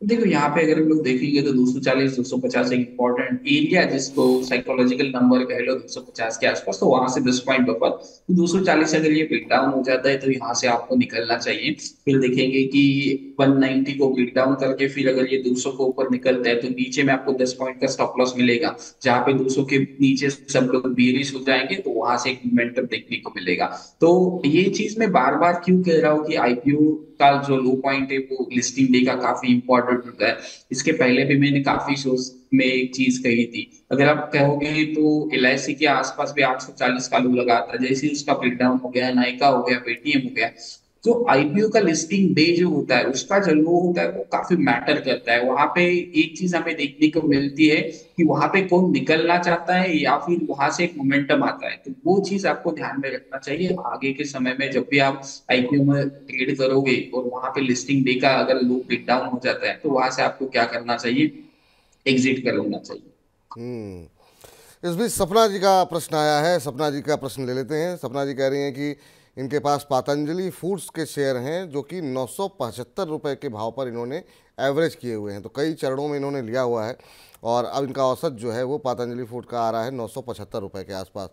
देखो यहाँ पे अगर हम लोग देखेंगे तो 240 250 एक इंपॉर्टेंट एरिया, जिसको साइकोलॉजिकल नंबर कह लो 250 के आसपास, तो वहां से 10 पॉइंट बफर। तो 240 अगर ये ब्रेक डाउन हो जाता है तो यहाँ से आपको निकलना चाहिए। फिर देखेंगे कि 190 को ब्रेक डाउन करके फिर अगर ये 200 को ऊपर निकलता है तो नीचे में आपको 10 पॉइंट का स्टॉप लॉस मिलेगा, जहाँ पे 200 के नीचे सब लोग बेरिश हो जाएंगे, तो वहां से एक मोमेंटम देखने को मिलेगा। तो ये चीज मैं बार बार क्यों कह रहा हूँ कि आईपीओ का जो लो पॉइंट है वो लिस्टिंग डे का काफी इंपॉर्टेंट होता है। इसके पहले भी मैंने काफी शोज में एक चीज कही थी, अगर आप कहोगे तो एलआईसी के आसपास भी 840 का लो लगा था, जैसे ही उसका ब्रेकडाउन हो गया, नाइका हो गया, पेटीएम हो गया, जो आईपीओ का लिस्टिंग डे जो होता है उसका जो लो होता है वो काफी मैटर करता है। वहां पे एक चीज हमें देखने को मिलती है कि वहां पे कौन निकलना चाहता है या फिर वहां से एक मोमेंटम आता है, तो वो चीज आपको ध्यान में रखना चाहिए आगे के समय में। जब भी आप आईपीओ में ट्रेड करोगे और वहां पे लिस्टिंग डे का अगर लो ब्रेक डाउन हो जाता है तो वहां से आपको क्या करना चाहिए, एग्जिट कर लेना चाहिए। इस बीच सपना जी का प्रश्न आया है, सपना जी का प्रश्न ले लेते हैं। सपना जी कह रही हैं कि इनके पास पतंजलि फूड्स के शेयर हैं जो कि 975 रुपये के भाव पर इन्होंने एवरेज किए हुए हैं, तो कई चरणों में इन्होंने लिया हुआ है, और अब इनका औसत जो है वो पतंजलि फूड का आ रहा है 975 रुपये के आसपास,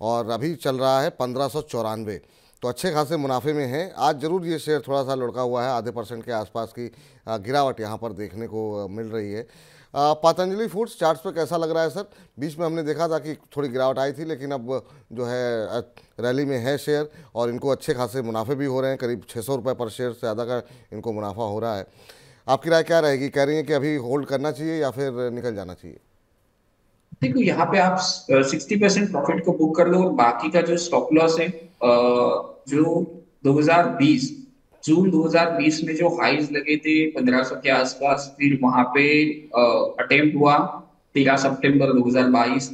और अभी चल रहा है 1594, तो अच्छे खासे मुनाफे में है। आज ज़रूर ये शेयर थोड़ा सा लुढ़का हुआ है, आधे % के आसपास की गिरावट यहाँ पर देखने को मिल रही है। पतंजलि फूड्स चार्ट्स पे कैसा लग रहा है सर? बीच में हमने देखा था कि थोड़ी गिरावट आई थी, लेकिन अब जो है रैली में है शेयर, और इनको अच्छे खासे मुनाफे भी हो रहे हैं, करीब 600 रुपये पर शेयर से ज़्यादा का इनको मुनाफा हो रहा है। आपकी राय क्या रहेगी? कह रही हैं कि अभी होल्ड करना चाहिए या फिर निकल जाना चाहिए? देखो यहाँ पे आप 60% प्रॉफिट को बुक कर लो, और बाकी का जो स्टॉप लॉस है जो 2020 जून 2020 में जो हाइज लगे थे 1500 के आसपास, फिर वहां पे अटेम्प्ट हुआ 13 सितंबर 2022,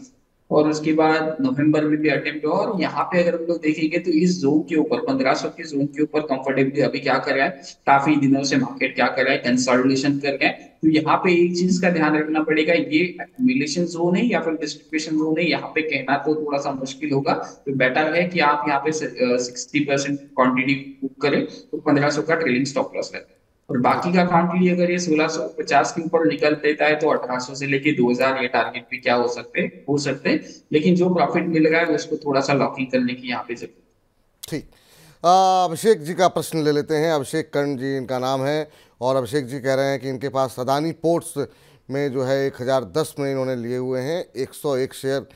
और उसके बाद नवंबर में भी अटेम्प्ट हुआ, और यहाँ पे अगर हम लोग देखेंगे तो इस जोन के ऊपर 1500 के जोन के ऊपर कंफर्टेबली अभी क्या कर रहा है, काफी दिनों से मार्केट क्या कर रहा है, कंसोलिडेशन कर रहा है। तो यहाँ पे एक चीज का ध्यान रखना पड़ेगा, ये एक्यूमुलेशन जोन है या फिर डिस्ट्रीब्यूशन जोन है, यहाँ पे कहना तो थोड़ा सा मुश्किल होगा। तो बेटर है कि आप यहाँ पे 60% क्वांटिटी बुक करें, तो 1500 का ट्रेलिंग स्टॉप लॉस है। और बाकी का क्वांटिटी अगर ये 1650 के ऊपर निकल देता है तो 1800 से लेके 2000 ये टारगेट भी क्या हो सकते हैं। लेकिन जो प्रॉफिट मिल रहा है उसको थोड़ा सा लॉकिंग करने की यहाँ पे जरूरत है। ठीक। अभिषेक जी का प्रश्न ले लेते हैं। अभिषेक कर्ण जी इनका नाम है और अभिषेक जी कह रहे हैं कि इनके पास अदानी पोर्ट्स में जो है 1010 में इन्होंने लिए हुए हैं, 101 शेयर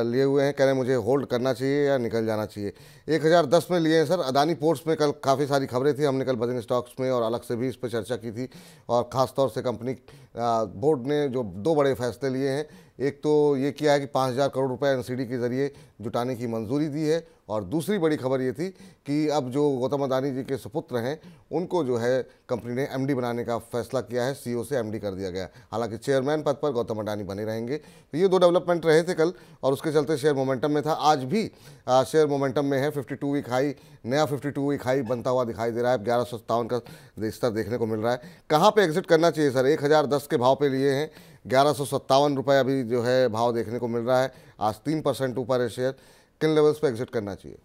लिए हुए हैं। कह रहे हैं मुझे होल्ड करना चाहिए या निकल जाना चाहिए। 1010 में लिए हैं सर। अदानी पोर्ट्स में कल काफ़ी सारी खबरें थी, हमने कल बजन स्टॉक्स में और अलग से भी इस पर चर्चा की थी। और ख़ास तौर से कंपनी बोर्ड ने जो दो बड़े फैसले लिए हैं, एक तो ये किया है कि 5000 करोड़ रुपए एनसीडी के ज़रिए जुटाने की मंजूरी दी है, और दूसरी बड़ी खबर ये थी कि अब जो गौतम अदानी जी के सुपुत्र हैं उनको जो है कंपनी ने एमडी बनाने का फैसला किया है, सीईओ से एमडी कर दिया गया। हालांकि चेयरमैन पद पर गौतम अडानी बने रहेंगे। तो ये दो डेवलपमेंट रहे थे कल, और उसके चलते शेयर मोमेंटम में था। आज भी शेयर मोमेंटम में है। 52 वीक हाई, नया 52 वीक हाई बनता हुआ दिखाई दे रहा है। 1157 का स्तर देखने को मिल रहा है। कहाँ पे एग्जिट करना चाहिए सर? 1010 के भाव पे लिए हैं, 1157 रुपये अभी जो है भाव देखने को मिल रहा है। आज 3% ऊपर है शेयर। किन लेवल्स पे एग्जिट करना चाहिए?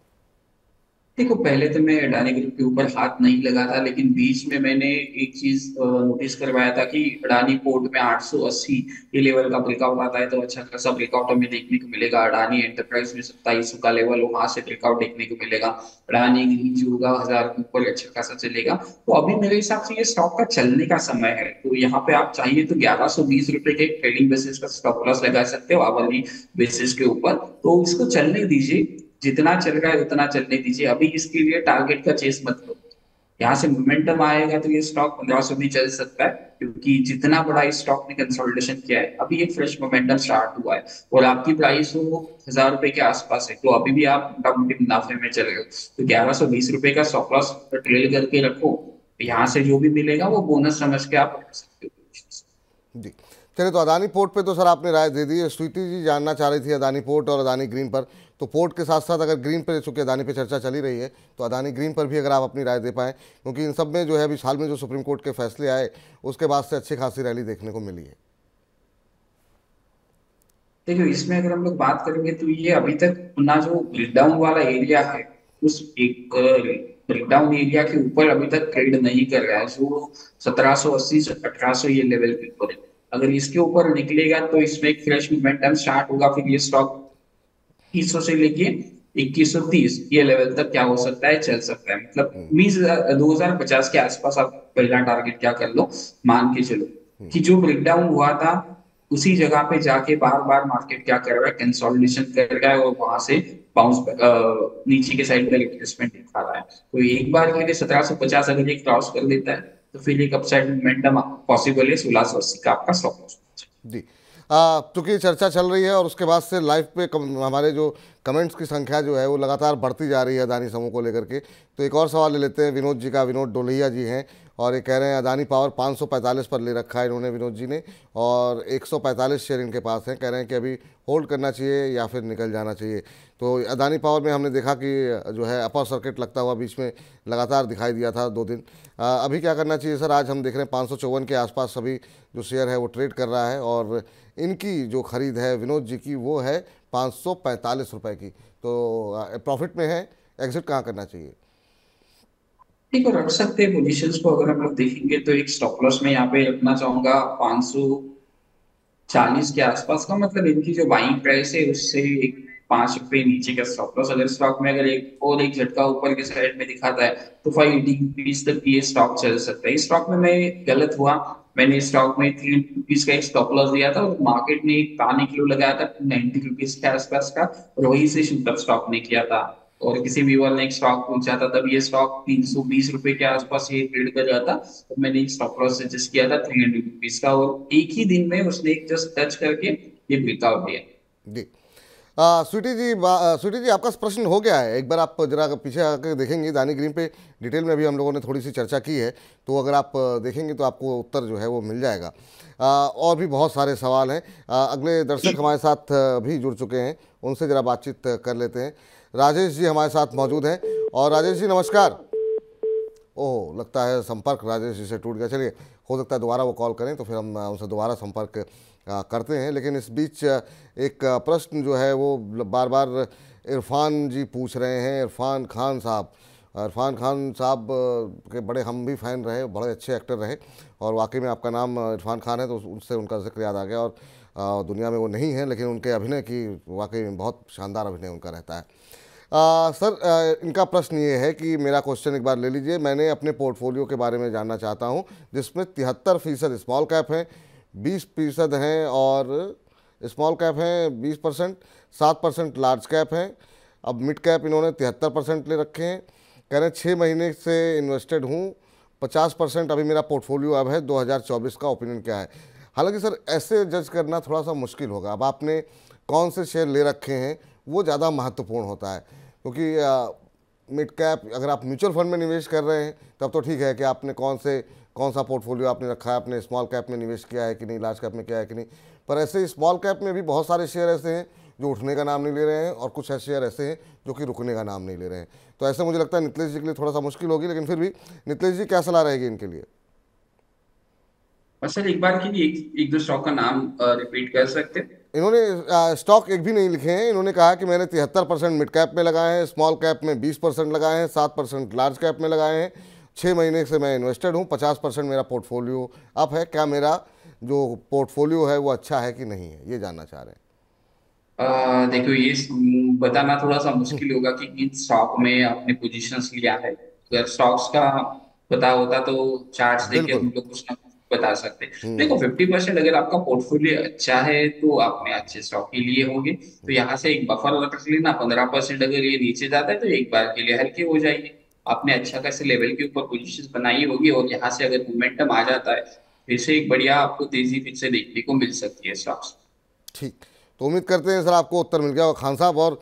देखो, पहले तो मैं अडानी ग्रुप के ऊपर हाथ नहीं लगा था, लेकिन बीच में मैंने एक चीज नोटिस करवाया था कि अडानी पोर्ट में 880 ये लेवल का ब्रेकआउट आता है तो अच्छा खासा ब्रेकआउट हमें देखने को मिलेगा। अडानी एंटरप्राइज में 2700 का लेवल, वहां से ब्रेकआउट देखने को मिलेगा। अडानी ग्रीन जो होगा 1000 के ऊपर अच्छा खासा चलेगा। तो अभी मेरे हिसाब से ये स्टॉक का चलने का समय है। तो यहाँ पे आप चाहिए तो 1120 रुपए के ट्रेडिंग बेसिस का स्टॉप लॉस लगा सकते हो आवरली बेसिस के ऊपर। तो इसको चलने दीजिए, जितना चल रहा है उतना चलने दीजिए। अभी इसके लिए टारगेट का चेस मत करो। यहाँ से मोमेंटम आएगा तो ये स्टॉक 1500 भी चल सकता है, क्योंकि जितना बड़ा इस स्टॉक ने कंसोलिडेशन किया है, अभी एक फ्रेश मोमेंटम स्टार्ट हुआ है और आपकी प्राइस वो 1000 रुपए के आसपास है। तो अभी भी आप मोटामोटी मुनाफे में चल रहे हो। तो 1120 रुपए का स्टॉप लॉस ट्रेल करके रखो। यहाँ से जो भी मिलेगा वो बोनस समझ के आप रख सकते हो। जी चलिए, तो अदानी पोर्ट पे तो सर आपने राय दे दी है। स्वीटी जी जानना चाह रही थी अदानी पोर्ट और अदानी ग्रीन पर। तो पोर्ट के साथ साथ अगर ग्रीन पर, चूंकि अदानी पे चर्चा चली रही है, तो अदानी ग्रीन पर भी अगर आप अपनी राय दे पाएँ, क्योंकि इन सब में जो है अभी हाल में जो सुप्रीम कोर्ट के फैसले आए उसके बाद से अच्छी खासी रैली देखने को मिली है। देखो, इसमें अगर हम लोग बात करेंगे तो ये अभी तक अपना जो ब्रेकडाउन वाला एरिया है, उस एक ब्रेकडाउन एरिया के ऊपर अभी तक ट्रेड नहीं कर रहा है, जो 1780 से 1800 ये लेवल के ऊपर है। अगर इसके ऊपर निकलेगा तो इसमें एक फ्रेश मोमेंटम स्टार्ट होगा। फिर ये स्टॉक 300 से लेके 2130 ये लेवल तक क्या हो सकता है, चल सकता है। मतलब 2050 के आसपास आप पहला टारगेट क्या कर लो, मान के चलो कि जो ब्रेकडाउन हुआ था उसी जगह पे जाके बार बार मार्केट क्या कर रहा है, कंसोलिडेशन कर रहा है और वहां से बाउंस नीचे के साइड पे रिट्रेसमेंट दिखा रहा है। तो एक बार के लिए 1750 अगर ये क्रॉस कर लेता है तो फिर एक अपसाइड मोमेंटम पॉसिबल है 1680 का आपका स्टॉप लॉस। जी, चूँकि चर्चा चल रही है और उसके बाद से लाइव पे हमारे जो कमेंट्स की संख्या जो है वो लगातार बढ़ती जा रही है अदानी समूह को लेकर के। तो एक और सवाल ले लेते हैं विनोद जी का। विनोद डोलैया जी हैं और ये कह रहे हैं अदानी पावर 545 पर ले रखा है इन्होंने, विनोद जी ने, और 145 शेयर इनके पास हैं। कह रहे हैं कि अभी होल्ड करना चाहिए या फिर निकल जाना चाहिए। तो अदानी पावर में हमने देखा कि जो है अपर सर्किट लगता हुआ बीच में लगातार दिखाई दिया था 2 दिन। अभी क्या करना चाहिए सर? आज हम देख रहे हैं 554 के आसपास सभी जो शेयर है वो ट्रेड कर रहा है, और इनकी जो खरीद है विनोद जी की वो है 545 रुपये की। तो प्रॉफिट में है, एग्जिट कहाँ करना चाहिए? ठीक है, रख सकते हैं पोजीशंस को। अगर हम लोग देखेंगे तो एक स्टॉप लॉस में यहाँ पे रखना चाहूंगा 540 के आसपास का। मतलब इनकी जो बाइंग प्राइस है उससे एक 5 रुपए नीचे का स्टॉप लॉस। अगर स्टॉक में अगर एक झटका ऊपर के साइड में दिखाता है तो 580 रुपीज तक ये स्टॉक चल सकता है। इस स्टॉक में मैं गलत हुआ, मैंने स्टॉक में 3 रुपीज का एक स्टॉप लॉस दिया था और मार्केट ने एक पानी किलो लगाया था 90 रुपीज के आसपास का, और वही से शूटअप स्टॉक ने किया था। और किसी व्यूअर ने एक स्टॉक पूछा था, तब ये स्टॉक 320 रुपए के आसपास ये ट्रेड कर रहा था। तो मैंने एक स्टॉप लॉस सजेस्ट किया था 300 रुपीज का, और एक ही दिन में उसने एक जस्ट टच करके ये ब्रेकआउट दिया। जी, स्वीटी जी आपका प्रश्न हो गया है। एक बार आप जरा पीछे आकर देखेंगे, अदानी ग्रीन पे डिटेल में भी हम लोगों ने थोड़ी सी चर्चा की है, तो अगर आप देखेंगे तो आपको उत्तर जो है वो मिल जाएगा। और भी बहुत सारे सवाल हैं। अगले दर्शक हमारे साथ भी जुड़ चुके हैं, उनसे ज़रा बातचीत कर लेते हैं। राजेश जी हमारे साथ मौजूद हैं। और राजेश जी नमस्कार। ओह, लगता है संपर्क राजेश जी से टूट गया। चलिए, हो सकता है दोबारा वो कॉल करें तो फिर हम उनसे दोबारा संपर्क करते हैं। लेकिन इस बीच एक प्रश्न जो है वो बार बार इरफान जी पूछ रहे हैं, इरफान खान साहब, इरफान खान साहब के बड़े हम भी फ़ैन रहे, बड़े अच्छे एक्टर रहे और वाकई में आपका नाम इरफान खान है तो उससे उनका जिक्र याद आ गया। और दुनिया में वो नहीं है लेकिन उनके अभिनय की वाकई में बहुत शानदार अभिनय उनका रहता है। सर इनका प्रश्न ये है कि मेरा क्वेश्चन एक बार ले लीजिए। मैंने अपने पोर्टफोलियो के बारे में जानना चाहता हूँ जिसमें 73% स्मॉल कैप हैं, 20% हैं और स्मॉल कैप हैं 20%, 7% लार्ज कैप हैं। अब मिड कैप इन्होंने 73% ले रखे हैं। कह रहे हैं 6 महीने से इन्वेस्टेड हूँ, 50% अभी मेरा पोर्टफोलियो अब है। 2024 का ओपिनियन क्या है? हालांकि सर ऐसे जज करना थोड़ा सा मुश्किल होगा। अब आपने कौन से शेयर ले रखे हैं वो ज़्यादा महत्वपूर्ण होता है, क्योंकि मिड कैप अगर आप म्यूचुअल फंड में निवेश कर रहे हैं तब तो ठीक है कि आपने कौन सा पोर्टफोलियो आपने रखा है, आपने स्मॉल कैप में निवेश किया है कि नहीं, लार्ज कैप में किया है कि नहीं। पर ऐसे ही स्मॉल कैप में भी बहुत सारे शेयर ऐसे हैं जो उठने का नाम नहीं ले रहे हैं और कुछ ऐसे शेयर ऐसे हैं जो कि रुकने का नाम नहीं ले रहे हैं। तो ऐसे मुझे लगता है नीतीश जी के लिए थोड़ा सा मुश्किल होगी, लेकिन फिर भी नीतीश जी क्या सलाह रहेगी इनके लिए? सर एक बार के लिए एक दो स्टॉक का नाम रिपीट कर सकते हैं? इन्होंने स्टॉक एक भी नहीं लिखे हैं। इन्होंने कहा कि मैंने 73% मिड कैप में लगाए हैं, स्मॉल कैप में 20% लगाए हैं, 7% लार्ज कैप में लगाए हैं। 6 महीने से मैं इन्वेस्टेड हूँ, 50% मेरा पोर्टफोलियो अप है। क्या मेरा जो पोर्टफोलियो है वो अच्छा है कि नहीं है, ये जानना चाह रहे हैं। देखो ये बताना थोड़ा सा मुश्किल होगा कि इन स्टॉक में आपने पोजीशंस लिया है। अगर स्टॉक्स का पता होता तो चार्ट्स देख के हम लोग कुछ ना कुछ बता सकते। देखो 50% अगर आपका पोर्टफोलियो अच्छा है तो आपने अच्छे स्टॉक ही लिए होंगे। तो यहाँ से एक बफर रख लेना। 15% अगर ये नीचे जाता है तो एक बार के लिए हल्के हो जाएंगे। आपने अच्छा खासे लेवल के ऊपर पोजीशन बनाई होगी और यहाँ से अगर मोमेंटम आ जाता है फिर से एक बढ़िया आपको तेजी फिर से देखने को मिल सकती है स्टॉक्स। ठीक, तो उम्मीद करते हैं सर आपको उत्तर मिल गया। और खान साहब, और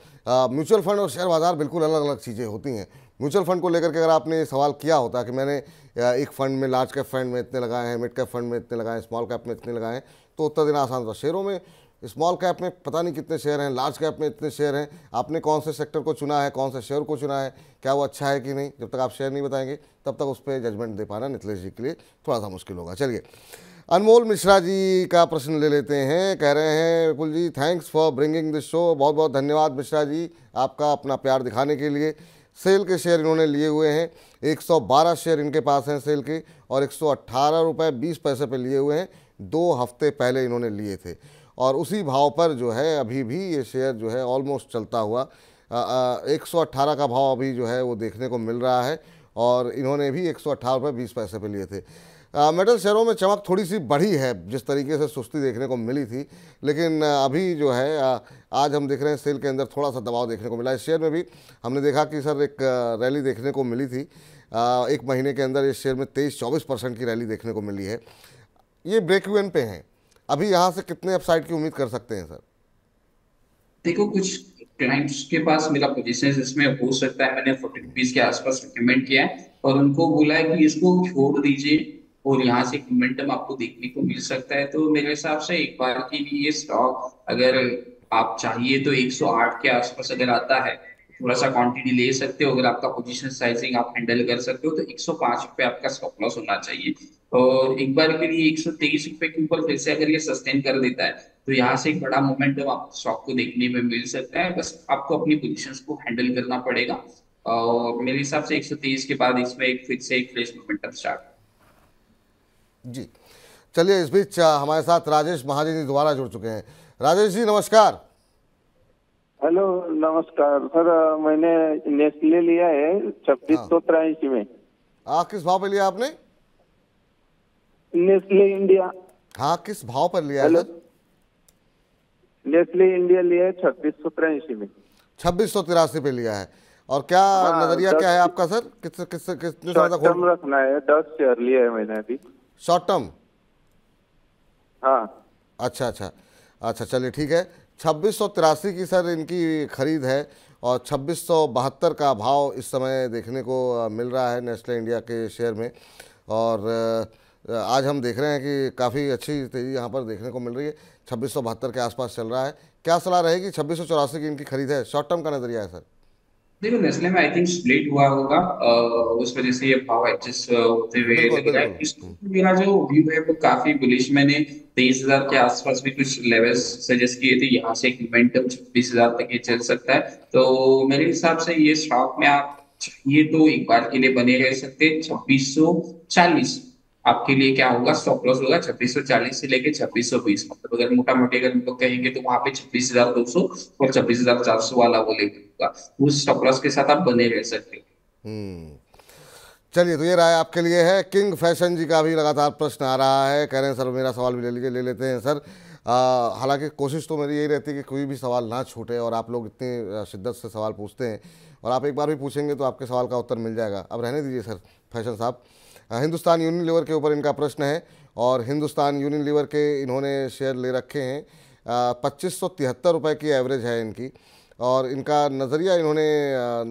म्यूचुअल फंड और शेयर बाज़ार बिल्कुल अलग अलग चीज़ें होती हैं। म्यूचुअल फंड को लेकर के अगर आपने ये सवाल किया होता कि मैंने एक फंड में, लार्ज कैप फंड में इतने लगाए हैं, मिड कैप फंड में इतने लगाए हैं, स्मॉल कैप में इतने लगाए हैं, तो उत्तर देना आसान था। शेयरों में स्मॉल कैप में पता नहीं कितने शेयर हैं, लार्ज कैप में इतने शेयर हैं। आपने कौन से सेक्टर को चुना है, कौन से शेयर को चुना है, क्या वो अच्छा है कि नहीं, जब तक आप शेयर नहीं बताएंगे तब तक उस पर जजमेंट दे पाना नीतीश जी के लिए थोड़ा सा मुश्किल होगा। चलिए अनमोल मिश्रा जी का प्रश्न ले लेते हैं। कह रहे हैं Vipul ji, thanks for bringing this show. बहुत बहुत धन्यवाद मिश्रा जी आपका अपना प्यार दिखाने के लिए। सेल के शेयर इन्होंने लिए हुए हैं, 112 शेयर इनके पास हैं सेल के, और 118 रुपये 20 पैसे पे लिए हुए हैं। 2 हफ्ते पहले इन्होंने लिए थे और उसी भाव पर जो है अभी भी ये शेयर जो है ऑलमोस्ट चलता हुआ 118 का भाव अभी जो है वो देखने को मिल रहा है और इन्होंने भी 118 रुपये 20 पैसे पे लिए थे। मेटल शेयरों में चमक थोड़ी सी बढ़ी है, जिस तरीके से सुस्ती देखने को मिली थी, लेकिन अभी जो है आज हम देख रहे हैं सेल के अंदर थोड़ा सा दबाव देखने को मिला। इस शेयर में भी हमने देखा कि सर एक रैली देखने को मिली थी। एक महीने के अंदर इस शेयर में 23-24% की रैली देखने को मिली है। ये ब्रेक इवन पे हैं, अभी यहाँ से कितने अपसाइड की उम्मीद कर सकते हैं सर? देखो कुछ क्लाइंट्स के पास मेरा पोजीशन है जिसमें हो सकता है मैंने 40 रुपीज के आसपास रिकमेंड किया है और उनको बोला है कि इसको छोड़ दीजिए और यहाँ से मोमेंटम आपको देखने को मिल सकता है। तो मेरे हिसाब से एक बार के लिए ये स्टॉक अगर आप चाहिए तो 108 के आसपास अगर आता है थोड़ा सा क्वांटिटी ले सकते हो। अगर आपका पोजीशन साइजिंग आप हैंडल कर सकते हो तो 105 रुपए आपका स्टॉप लॉस होना चाहिए। और एक बार के लिए 123 रुपए के ऊपर फिर से अगर ये सस्टेन कर देता है तो यहाँ से एक बड़ा मोमेंटम आपको स्टॉक को देखने में मिल सकता है। बस आपको अपनी पोजीशंस को हैंडल करना पड़ेगा और मेरे हिसाब से 123 के बाद इसमें एक फिर से एक फ्रेश मोमेंटम स्टार्ट। जी चलिए, इस बीच हमारे साथ राजेश महाजन जी दोबारा जुड़ चुके हैं। राजेश जी नमस्कार। हेलो नमस्कार सर, मैंने नेस्ले लिया है 2683 में। किस भाव पे लिया आपने? Nestle India. हाँ, किस भाव पर लिया है सर? नेस्ले इंडिया लिया है 2683 में। 2683 पे लिया है। और क्या नजरिया क्या है आपका सर? कितने समय तक होल्ड रखना है? 10 शेयर लिया है मैंने अभी शॉर्ट टर्म। हाँ अच्छा, चलिए ठीक है। 2683 की सर इनकी खरीद है और 2672 का भाव इस समय देखने को मिल रहा है नेस्ले इंडिया के शेयर में। और आज हम देख रहे हैं कि काफ़ी अच्छी तेज़ी यहाँ पर देखने को मिल रही है, 2672 के आसपास चल रहा है। क्या सलाह रहेगी? 2684 की इनकी खरीद है, शॉर्ट टर्म का नजरिया है सर? देखो नेस्ले में आई थिंक स्प्लिट हुआ होगा, उस वजह से ये भाव एडजस्ट होते हुए लग रहा है। मेरा जो व्यू है वो काफी बुलिश। मैंने 23,000 के आसपास भी कुछ लेवल्स सजेस्ट किए थे, यहाँ से एक मोमेंटम 26,000 तक ये चल सकता है। तो मेरे हिसाब से ये स्टॉक में आप चाहिए तो एक बार के लिए बने रह सकते हैं 2640। आपके लिए क्या होगा, स्टॉप लॉस होगा 2640 से लेके 2620। मतलब अगर मोटा मोटी अगर हम लोग कहेंगे तो वहां पे 26,200 और 26,400 वाला वो लेवल होगा, उस स्टॉप लॉस के साथ आप बने रह सकते हो। हम्म। चलिए, तो ये राय आपके लिए है। किंग फैशन जी का भी लगातार प्रश्न आ रहा है, कह रहे हैं सर मेरा सवाल भी ले लीजिए। ले लेते हैं सर। हालांकि कोशिश तो मेरी यही रहती है कि कोई भी सवाल ना छूटे, और आप लोग इतनी शिद्दत से सवाल पूछते हैं, और आप एक बार भी पूछेंगे तो आपके सवाल का उत्तर मिल जाएगा। अब रहने दीजिए सर फैशन साहब। हिंदुस्तान यूनिलीवर के ऊपर इनका प्रश्न है, और हिंदुस्तान यूनिलीवर के इन्होंने शेयर ले रखे हैं। 2573 रुपये की एवरेज है इनकी, और इनका नज़रिया इन्होंने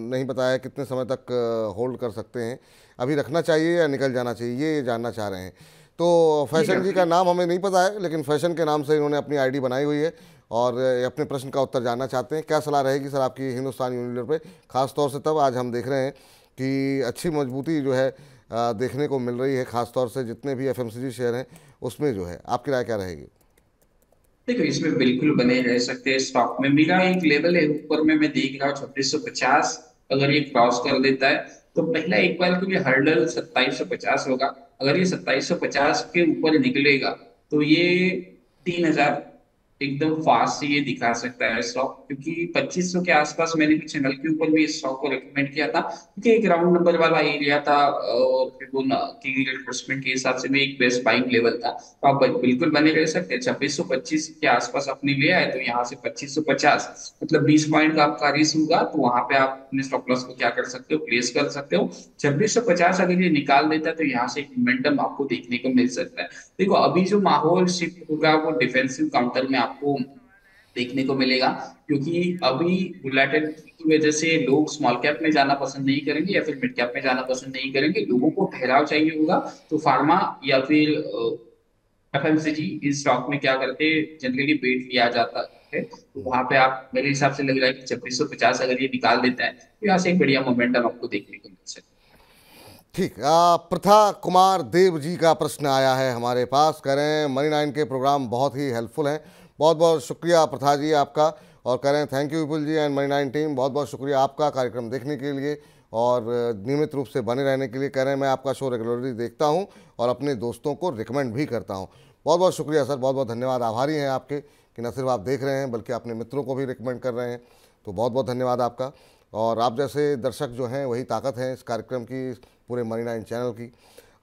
नहीं बताया कितने समय तक होल्ड कर सकते हैं, अभी रखना चाहिए या निकल जाना चाहिए, ये जानना चाह रहे हैं। तो फैशन जी का नाम हमें नहीं पता है, लेकिन फैशन के नाम से इन्होंने अपनी आईडी बनाई हुई है, और अपने प्रश्न का उत्तर जानना चाहते हैं। क्या सलाह रहेगी सर आपकी हिंदुस्तान यूनिलीवर पे, ख़ास तौर से तब आज हम देख रहे हैं कि अच्छी मजबूती जो है देखने को मिल रही है, ख़ास तौर से जितने भी एफएमसीजी शेयर हैं उसमें जो है, आपकी राय क्या रहेगी? देखो, इसमें बिल्कुल बने रह सकते हैं। स्टॉक में मेरा एक लेवल है ऊपर में, मैं देख रहा हूँ 2650। अगर ये क्रॉस कर देता है तो पहला एक बार के लिए हर्डल 2750 होगा। अगर ये 2750 के ऊपर निकलेगा तो ये 3,000 एकदम फास्ट से ये दिखा सकता है स्टॉक, क्योंकि 2500 के आसपास मैंने भी चैनल के ऊपर भी इस स्टॉक को रिकमेंड किया था, क्योंकि एक राउंड नंबर वाला एरिया था, और की रिट्रेसमेंट के हिसाब से भी एक बेस्ट बाइंग लेवल था। तो आप बिल्कुल बने रह सकते हैं। 2625 के आसपास आपने लिया है तो यहाँ से 2550 मतलब 20 पॉइंट का आपका रिस्क होगा, तो वहां पे आप अपने स्टॉप लॉस को क्या कर सकते हो, प्लेस कर सकते हो। 2650 अगर ये निकाल देता है तो यहाँ से एक मोमेंटम आपको देखने को मिल सकता है। देखो, अभी जो माहौल शिफ्ट होगा वो डिफेंसिव काउंटर में आपको देखने को मिलेगा, क्योंकि अभी वोलेटिलिटी की वजह से लोग स्मॉल कैप में जाना पसंद नहीं करेंगे या फिर मिड कैप में जाना पसंद नहीं करेंगे। लोगों को ठहराव चाहिए होगा, तो फार्मा या फिर एफएमसीजी इस स्टॉक में क्या करते हैं, जनरली वेट लिया जाता है। तो वहां पे आप, मेरे हिसाब से लग रहा है कि 2650 अगर ये निकाल देता है तो यहाँ से एक बढ़िया मोमेंटम आपको देखने को मिल सकता है। ठीक। प्रथा कुमार देव जी का प्रश्न आया है हमारे पास, कह रहे हैं मनी 9 के प्रोग्राम बहुत ही हेल्पफुल हैं। बहुत बहुत शुक्रिया प्रथा जी आपका, और कह रहे हैं thank you Vipul ji and money 9 team, बहुत बहुत शुक्रिया आपका कार्यक्रम देखने के लिए और नियमित रूप से बने रहने के लिए। कह रहे हैं मैं आपका शो रेगुलरली देखता हूं और अपने दोस्तों को रिकमेंड भी करता हूं। बहुत बहुत शुक्रिया सर, बहुत बहुत धन्यवाद, आभारी हैं आपके कि न सिर्फ आप देख रहे हैं बल्कि अपने मित्रों को भी रिकमेंड कर रहे हैं। तो बहुत बहुत धन्यवाद आपका। और आप जैसे दर्शक जो हैं वही ताकत है इस कार्यक्रम की, पूरे मनी 9 चैनल की।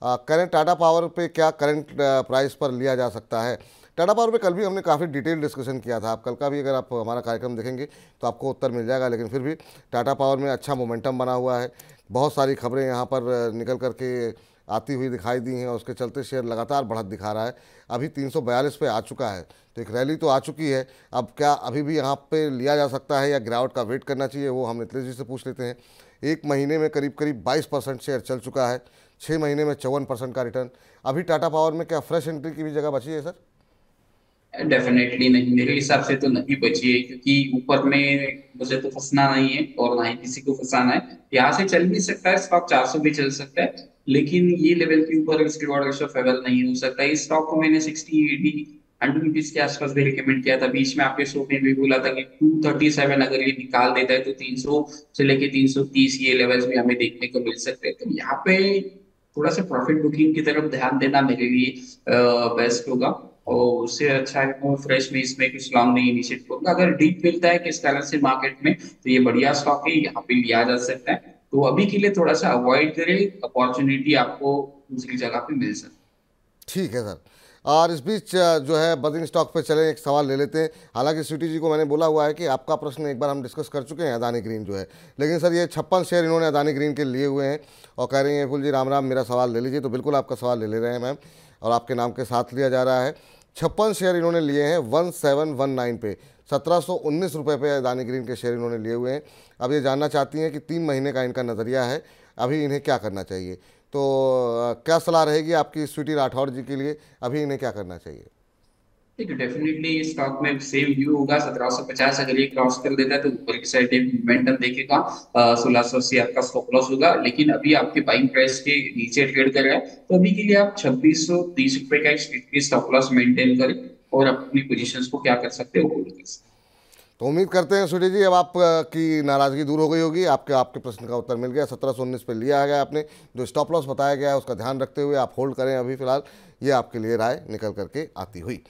करंट टाटा पावर पे क्या करंट प्राइस पर लिया जा सकता है? टाटा पावर पे कल भी हमने काफ़ी डिटेल डिस्कशन किया था। आप कल का भी अगर आप हमारा कार्यक्रम देखेंगे तो आपको उत्तर मिल जाएगा। लेकिन फिर भी टाटा पावर में अच्छा मोमेंटम बना हुआ है, बहुत सारी खबरें यहाँ पर निकल करके आती हुई दिखाई दी हैं, और उसके चलते शेयर लगातार बढ़त दिखा रहा है। अभी 342 पे आ चुका है, तो एक रैली तो आ चुकी है। अब क्या अभी भी यहाँ पे लिया जा सकता है या गिरावट का वेट करना चाहिए, वो हम नितिश जी से पूछ लेते हैं। एक महीने में करीब करीब 22% शेयर चल चुका है, 6 महीने में 54% का रिटर्न। अभी टाटा पावर में क्या फ्रेश एंट्री की भी जगह बची है सर? डेफिनेटली नहीं, मेरे हिसाब से तो नहीं बची है, क्योंकि ऊपर में मुझे तो फंसना नहीं है और ना ही किसी को फंसाना है। यहाँ से चल भी सकता है स्टॉक, 400 भी चल सकता है, लेकिन ये लेवल के ऊपर रिस्क रिवॉर्ड रेशियो फेवर नहीं हो सकता। इस स्टॉक को मैंने 60, 80, 100 के आसपास भी रिकमेंड किया था। बीच में आपके शो में भी बोला था कि 237 अगर ये निकाल देता है तो 300 से लेके 330 ये लेवल्स भी हमें देखने को मिल सकते हैं। तो यहाँ पे थोड़ा सा प्रॉफिट बुकिंग की तरफ ध्यान देना मेरे लिए बेस्ट होगा, और उससे अच्छा है वो फ्रेश में इसमें कुछ लॉन्ग नहीं इनिशिएट करूंगा। अगर डीप मिलता है किस कारण से मार्केट में, तो ये बढ़िया स्टॉक है, यहाँ पे लिया जा सकता है। तो अभी के लिए थोड़ा सा अवॉइड करें, अपॉर्चुनिटी आपको दूसरी जगह पे मिल सकती है। ठीक है सर। और इस बीच जो है बजिंग स्टॉक पे चले, एक सवाल ले लेते हैं। हालांकि स्वीटी जी को मैंने बोला हुआ है कि आपका प्रश्न एक बार हम डिस्कस कर चुके हैं अदानी ग्रीन जो है, लेकिन सर ये 56 शेयर इन्होंने अदानी ग्रीन के लिए हुए हैं और कह रही हैं विपुल जी राम राम मेरा सवाल ले लीजिए। तो बिल्कुल आपका सवाल ले रहे हैं मैम, और आपके नाम के साथ लिया जा रहा है। 56 शेयर इन्होंने लिए हैं 1719 पे, 1719 रुपये पे अदानी ग्रीन के शेयर इन्होंने लिए हुए हैं। अब ये जानना चाहती हैं कि 3 महीने का इनका नज़रिया है, अभी इन्हें क्या करना चाहिए। तो क्या सलाह रहेगी आपकी स्वीटी राठौर जी के लिए, अभी इन्हें क्या करना चाहिए? ठीक है, डेफिनेटली स्टॉक में सेम व्यू होगा। 1750 अगर ये क्रॉस कर देता है तो ऊपर की साइड एक मोमेंटम देखेगा। 1680 आपका स्टॉप लॉस होगा, लेकिन अभी आपके बाइंग प्राइस के नीचे ट्रेड कर रहा है, तो अभी के लिए आप 2630 रुपए का एक स्टॉप लॉस मेंटेन करें और अपनी पोजीशंस को क्या कर सकते हो, होल्ड कर सकते हो। तो उम्मीद करते हैं स्वीटी जी अब आपकी नाराज़गी दूर हो गई होगी, आपके प्रश्न का उत्तर मिल गया। 1719 पे लिया गया आपने, जो स्टॉप लॉस बताया गया है उसका ध्यान रखते हुए आप होल्ड करें अभी फिलहाल, ये आपके लिए राय निकल करके आती हुई।